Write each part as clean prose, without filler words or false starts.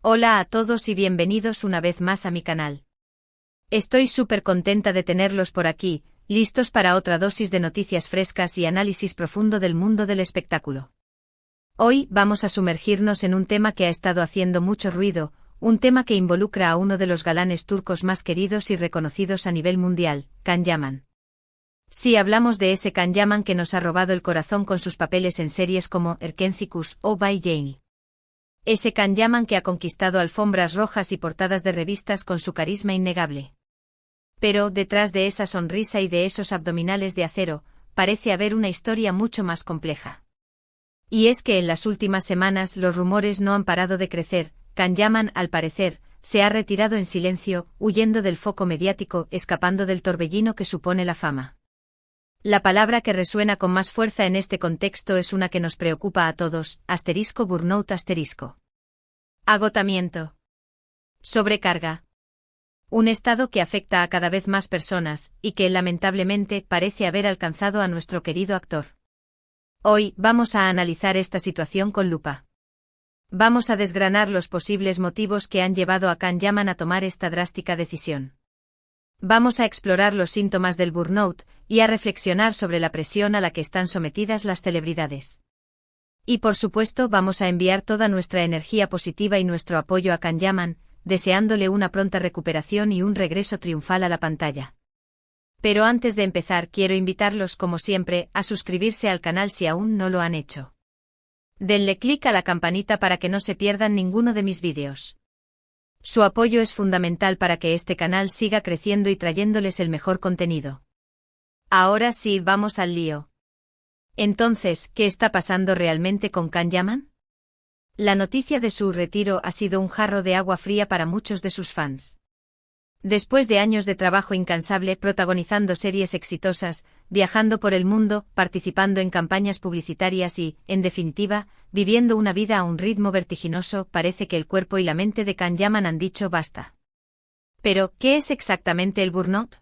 Hola a todos y bienvenidos una vez más a mi canal. Estoy súper contenta de tenerlos por aquí, listos para otra dosis de noticias frescas y análisis profundo del mundo del espectáculo. Hoy vamos a sumergirnos en un tema que ha estado haciendo mucho ruido, un tema que involucra a uno de los galanes turcos más queridos y reconocidos a nivel mundial, Can Yaman. Sí, hablamos de ese Can Yaman que nos ha robado el corazón con sus papeles en series como Erkencikus o Bay Jane. Ese Can Yaman que ha conquistado alfombras rojas y portadas de revistas con su carisma innegable. Pero, detrás de esa sonrisa y de esos abdominales de acero, parece haber una historia mucho más compleja. Y es que en las últimas semanas los rumores no han parado de crecer. Can Yaman, al parecer, se ha retirado en silencio, huyendo del foco mediático, escapando del torbellino que supone la fama. La palabra que resuena con más fuerza en este contexto es una que nos preocupa a todos, *burnout*. Agotamiento. Sobrecarga. Un estado que afecta a cada vez más personas, y que lamentablemente parece haber alcanzado a nuestro querido actor. Hoy vamos a analizar esta situación con lupa. Vamos a desgranar los posibles motivos que han llevado a Can Yaman a tomar esta drástica decisión. Vamos a explorar los síntomas del burnout y a reflexionar sobre la presión a la que están sometidas las celebridades. Y por supuesto vamos a enviar toda nuestra energía positiva y nuestro apoyo a Can Yaman, deseándole una pronta recuperación y un regreso triunfal a la pantalla. Pero antes de empezar quiero invitarlos como siempre a suscribirse al canal si aún no lo han hecho. Denle clic a la campanita para que no se pierdan ninguno de mis vídeos. Su apoyo es fundamental para que este canal siga creciendo y trayéndoles el mejor contenido. Ahora sí, vamos al lío. Entonces, ¿qué está pasando realmente con Can Yaman? La noticia de su retiro ha sido un jarro de agua fría para muchos de sus fans. Después de años de trabajo incansable protagonizando series exitosas, viajando por el mundo, participando en campañas publicitarias y, en definitiva, viviendo una vida a un ritmo vertiginoso, parece que el cuerpo y la mente de Can Yaman han dicho basta. Pero, ¿qué es exactamente el burnout?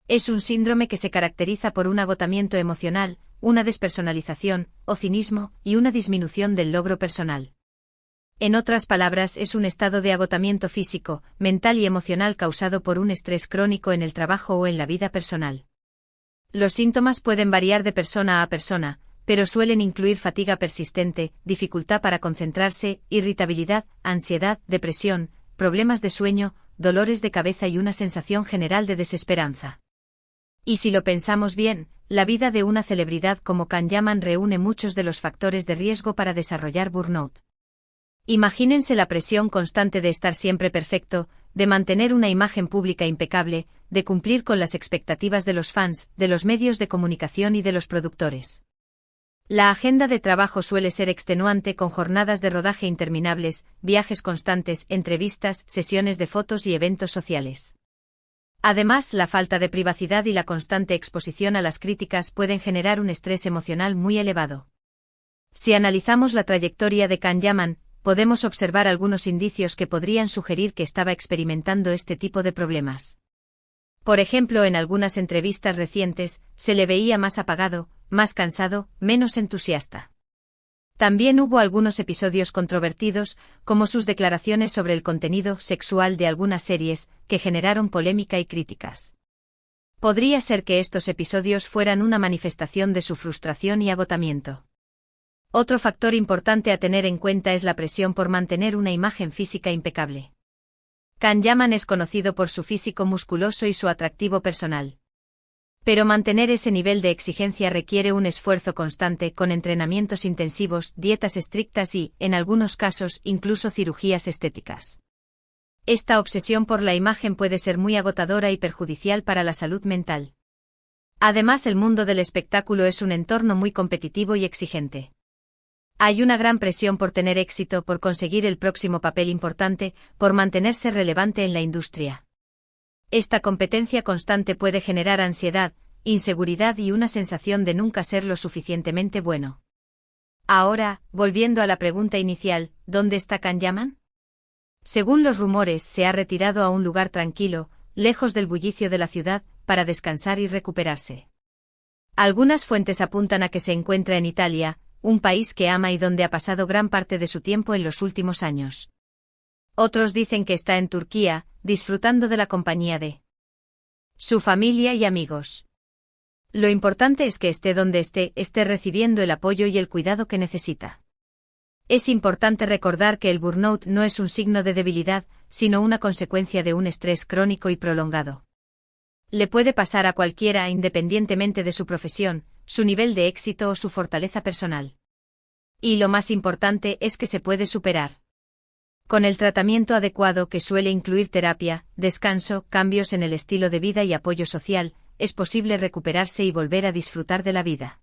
Es un síndrome que se caracteriza por un agotamiento emocional, una despersonalización, o cinismo, y una disminución del logro personal. En otras palabras, es un estado de agotamiento físico, mental y emocional causado por un estrés crónico en el trabajo o en la vida personal. Los síntomas pueden variar de persona a persona, pero suelen incluir fatiga persistente, dificultad para concentrarse, irritabilidad, ansiedad, depresión, problemas de sueño, dolores de cabeza y una sensación general de desesperanza. Y si lo pensamos bien, la vida de una celebridad como Can Yaman reúne muchos de los factores de riesgo para desarrollar burnout. Imagínense la presión constante de estar siempre perfecto, de mantener una imagen pública impecable, de cumplir con las expectativas de los fans, de los medios de comunicación y de los productores. La agenda de trabajo suele ser extenuante con jornadas de rodaje interminables, viajes constantes, entrevistas, sesiones de fotos y eventos sociales. Además, la falta de privacidad y la constante exposición a las críticas pueden generar un estrés emocional muy elevado. Si analizamos la trayectoria de Can Yaman, podemos observar algunos indicios que podrían sugerir que estaba experimentando este tipo de problemas. Por ejemplo, en algunas entrevistas recientes, se le veía más apagado, más cansado, menos entusiasta. También hubo algunos episodios controvertidos, como sus declaraciones sobre el contenido sexual de algunas series, que generaron polémica y críticas. Podría ser que estos episodios fueran una manifestación de su frustración y agotamiento. Otro factor importante a tener en cuenta es la presión por mantener una imagen física impecable. Can Yaman es conocido por su físico musculoso y su atractivo personal. Pero mantener ese nivel de exigencia requiere un esfuerzo constante con entrenamientos intensivos, dietas estrictas y, en algunos casos, incluso cirugías estéticas. Esta obsesión por la imagen puede ser muy agotadora y perjudicial para la salud mental. Además, el mundo del espectáculo es un entorno muy competitivo y exigente. Hay una gran presión por tener éxito, por conseguir el próximo papel importante, por mantenerse relevante en la industria. Esta competencia constante puede generar ansiedad, inseguridad y una sensación de nunca ser lo suficientemente bueno. Ahora, volviendo a la pregunta inicial, ¿dónde está Can Yaman? Según los rumores, se ha retirado a un lugar tranquilo, lejos del bullicio de la ciudad, para descansar y recuperarse. Algunas fuentes apuntan a que se encuentra en Italia, un país que ama y donde ha pasado gran parte de su tiempo en los últimos años. Otros dicen que está en Turquía, disfrutando de la compañía de su familia y amigos. Lo importante es que esté donde esté recibiendo el apoyo y el cuidado que necesita. Es importante recordar que el burnout no es un signo de debilidad, sino una consecuencia de un estrés crónico y prolongado. Le puede pasar a cualquiera independientemente de su profesión, su nivel de éxito o su fortaleza personal. Y lo más importante es que se puede superar. Con el tratamiento adecuado, que suele incluir terapia, descanso, cambios en el estilo de vida y apoyo social, es posible recuperarse y volver a disfrutar de la vida.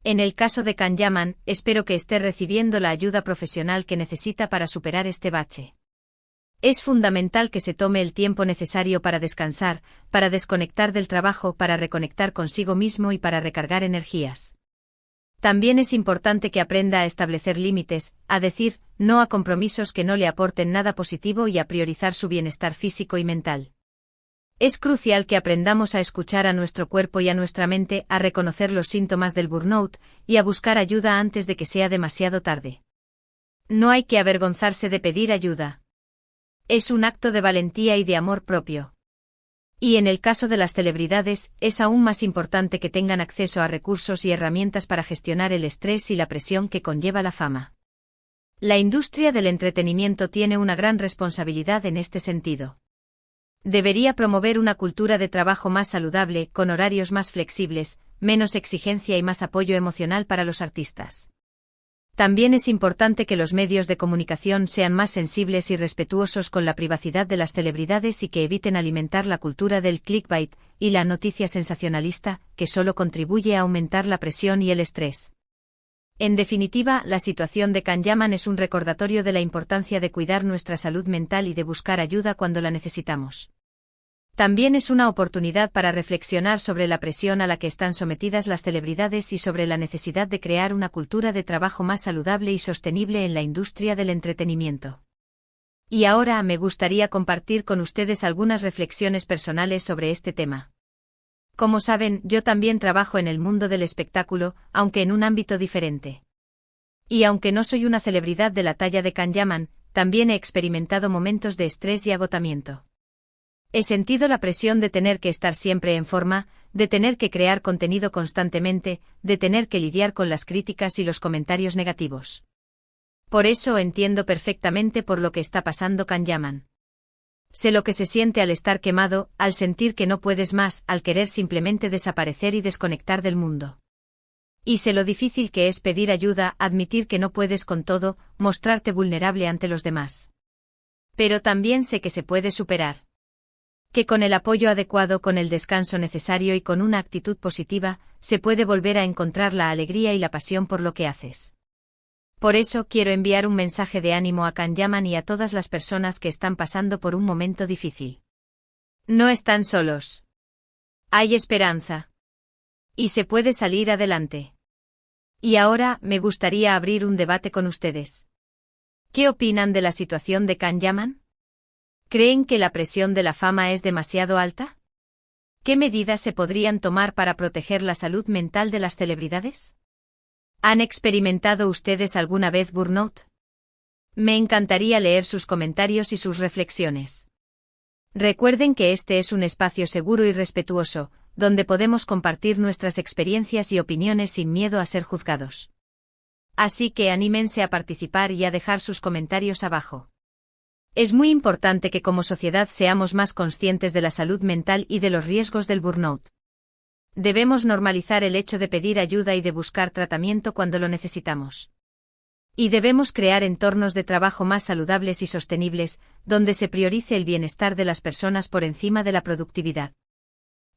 En el caso de Can Yaman, espero que esté recibiendo la ayuda profesional que necesita para superar este bache. Es fundamental que se tome el tiempo necesario para descansar, para desconectar del trabajo, para reconectar consigo mismo y para recargar energías. También es importante que aprenda a establecer límites, a decir no a compromisos que no le aporten nada positivo y a priorizar su bienestar físico y mental. Es crucial que aprendamos a escuchar a nuestro cuerpo y a nuestra mente, a reconocer los síntomas del burnout y a buscar ayuda antes de que sea demasiado tarde. No hay que avergonzarse de pedir ayuda. Es un acto de valentía y de amor propio. Y en el caso de las celebridades, es aún más importante que tengan acceso a recursos y herramientas para gestionar el estrés y la presión que conlleva la fama. La industria del entretenimiento tiene una gran responsabilidad en este sentido. Debería promover una cultura de trabajo más saludable, con horarios más flexibles, menos exigencia y más apoyo emocional para los artistas. También es importante que los medios de comunicación sean más sensibles y respetuosos con la privacidad de las celebridades y que eviten alimentar la cultura del clickbait y la noticia sensacionalista, que solo contribuye a aumentar la presión y el estrés. En definitiva, la situación de Can Yaman es un recordatorio de la importancia de cuidar nuestra salud mental y de buscar ayuda cuando la necesitamos. También es una oportunidad para reflexionar sobre la presión a la que están sometidas las celebridades y sobre la necesidad de crear una cultura de trabajo más saludable y sostenible en la industria del entretenimiento. Y ahora me gustaría compartir con ustedes algunas reflexiones personales sobre este tema. Como saben, yo también trabajo en el mundo del espectáculo, aunque en un ámbito diferente. Y aunque no soy una celebridad de la talla de Can Yaman, también he experimentado momentos de estrés y agotamiento. He sentido la presión de tener que estar siempre en forma, de tener que crear contenido constantemente, de tener que lidiar con las críticas y los comentarios negativos. Por eso entiendo perfectamente por lo que está pasando Can Yaman. Sé lo que se siente al estar quemado, al sentir que no puedes más, al querer simplemente desaparecer y desconectar del mundo. Y sé lo difícil que es pedir ayuda, admitir que no puedes con todo, mostrarte vulnerable ante los demás. Pero también sé que se puede superar. Que con el apoyo adecuado, con el descanso necesario y con una actitud positiva, se puede volver a encontrar la alegría y la pasión por lo que haces. Por eso quiero enviar un mensaje de ánimo a Can Yaman y a todas las personas que están pasando por un momento difícil. No están solos. Hay esperanza. Y se puede salir adelante. Y ahora, me gustaría abrir un debate con ustedes. ¿Qué opinan de la situación de Can Yaman? ¿Creen que la presión de la fama es demasiado alta? ¿Qué medidas se podrían tomar para proteger la salud mental de las celebridades? ¿Han experimentado ustedes alguna vez burnout? Me encantaría leer sus comentarios y sus reflexiones. Recuerden que este es un espacio seguro y respetuoso, donde podemos compartir nuestras experiencias y opiniones sin miedo a ser juzgados. Así que anímense a participar y a dejar sus comentarios abajo. Es muy importante que como sociedad seamos más conscientes de la salud mental y de los riesgos del burnout. Debemos normalizar el hecho de pedir ayuda y de buscar tratamiento cuando lo necesitamos. Y debemos crear entornos de trabajo más saludables y sostenibles, donde se priorice el bienestar de las personas por encima de la productividad.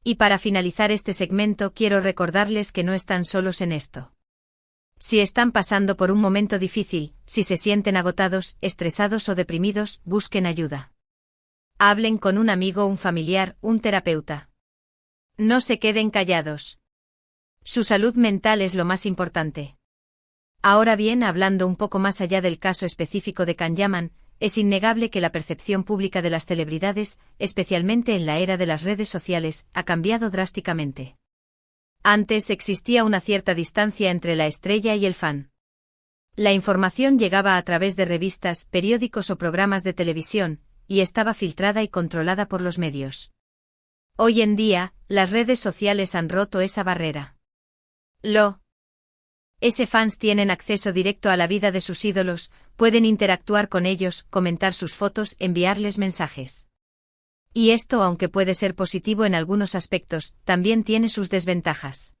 Y para finalizar este segmento quiero recordarles que no están solos en esto. Si están pasando por un momento difícil, si se sienten agotados, estresados o deprimidos, busquen ayuda. Hablen con un amigo, un familiar, un terapeuta. No se queden callados. Su salud mental es lo más importante. Ahora bien, hablando un poco más allá del caso específico de Can Yaman, es innegable que la percepción pública de las celebridades, especialmente en la era de las redes sociales, ha cambiado drásticamente. Antes existía una cierta distancia entre la estrella y el fan. La información llegaba a través de revistas, periódicos o programas de televisión, y estaba filtrada y controlada por los medios. Hoy en día, las redes sociales han roto esa barrera. Fans tienen acceso directo a la vida de sus ídolos, pueden interactuar con ellos, comentar sus fotos, enviarles mensajes. Y esto, aunque puede ser positivo en algunos aspectos, también tiene sus desventajas.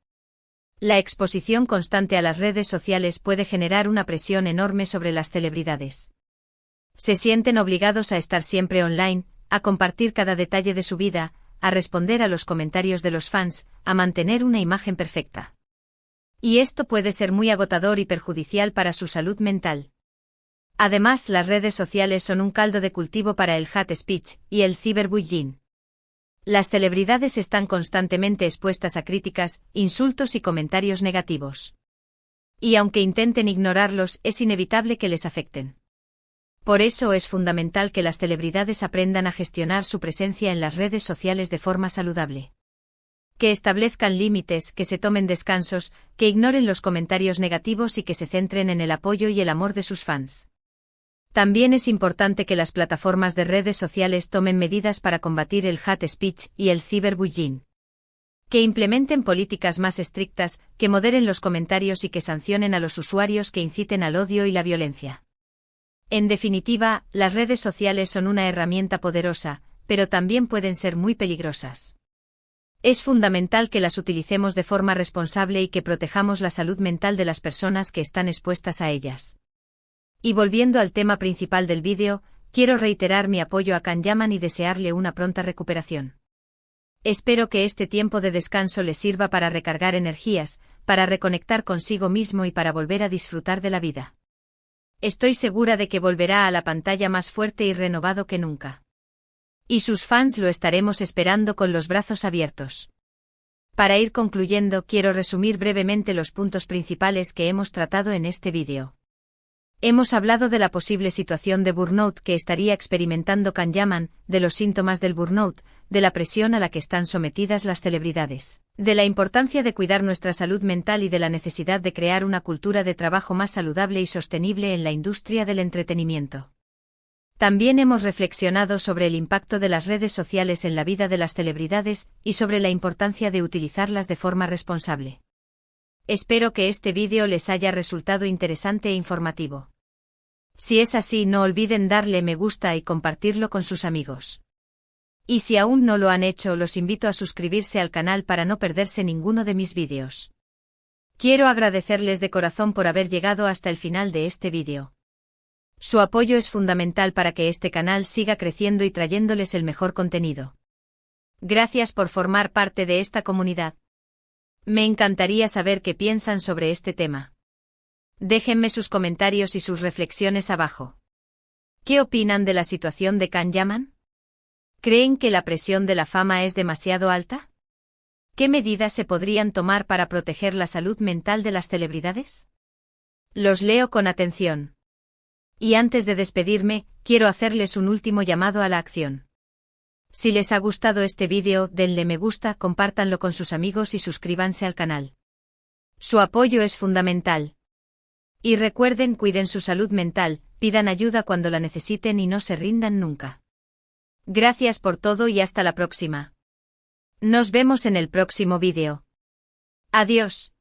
La exposición constante a las redes sociales puede generar una presión enorme sobre las celebridades. Se sienten obligados a estar siempre online, a compartir cada detalle de su vida, a responder a los comentarios de los fans, a mantener una imagen perfecta. Y esto puede ser muy agotador y perjudicial para su salud mental. Además, las redes sociales son un caldo de cultivo para el hate speech y el ciberbullying. Las celebridades están constantemente expuestas a críticas, insultos y comentarios negativos. Y aunque intenten ignorarlos, es inevitable que les afecten. Por eso es fundamental que las celebridades aprendan a gestionar su presencia en las redes sociales de forma saludable. Que establezcan límites, que se tomen descansos, que ignoren los comentarios negativos y que se centren en el apoyo y el amor de sus fans. También es importante que las plataformas de redes sociales tomen medidas para combatir el hate speech y el ciberbullying. Que implementen políticas más estrictas, que moderen los comentarios y que sancionen a los usuarios que inciten al odio y la violencia. En definitiva, las redes sociales son una herramienta poderosa, pero también pueden ser muy peligrosas. Es fundamental que las utilicemos de forma responsable y que protejamos la salud mental de las personas que están expuestas a ellas. Y volviendo al tema principal del vídeo, quiero reiterar mi apoyo a Can Yaman y desearle una pronta recuperación. Espero que este tiempo de descanso le sirva para recargar energías, para reconectar consigo mismo y para volver a disfrutar de la vida. Estoy segura de que volverá a la pantalla más fuerte y renovado que nunca. Y sus fans lo estaremos esperando con los brazos abiertos. Para ir concluyendo, quiero resumir brevemente los puntos principales que hemos tratado en este vídeo. Hemos hablado de la posible situación de burnout que estaría experimentando Can Yaman, de los síntomas del burnout, de la presión a la que están sometidas las celebridades, de la importancia de cuidar nuestra salud mental y de la necesidad de crear una cultura de trabajo más saludable y sostenible en la industria del entretenimiento. También hemos reflexionado sobre el impacto de las redes sociales en la vida de las celebridades y sobre la importancia de utilizarlas de forma responsable. Espero que este vídeo les haya resultado interesante e informativo. Si es así, no olviden darle me gusta y compartirlo con sus amigos. Y si aún no lo han hecho, los invito a suscribirse al canal para no perderse ninguno de mis vídeos. Quiero agradecerles de corazón por haber llegado hasta el final de este vídeo. Su apoyo es fundamental para que este canal siga creciendo y trayéndoles el mejor contenido. Gracias por formar parte de esta comunidad. Me encantaría saber qué piensan sobre este tema. Déjenme sus comentarios y sus reflexiones abajo. ¿Qué opinan de la situación de Can Yaman? ¿Creen que la presión de la fama es demasiado alta? ¿Qué medidas se podrían tomar para proteger la salud mental de las celebridades? Los leo con atención. Y antes de despedirme, quiero hacerles un último llamado a la acción. Si les ha gustado este vídeo, denle me gusta, compártanlo con sus amigos y suscríbanse al canal. Su apoyo es fundamental. Y recuerden, cuiden su salud mental, pidan ayuda cuando la necesiten y no se rindan nunca. Gracias por todo y hasta la próxima. Nos vemos en el próximo vídeo. Adiós.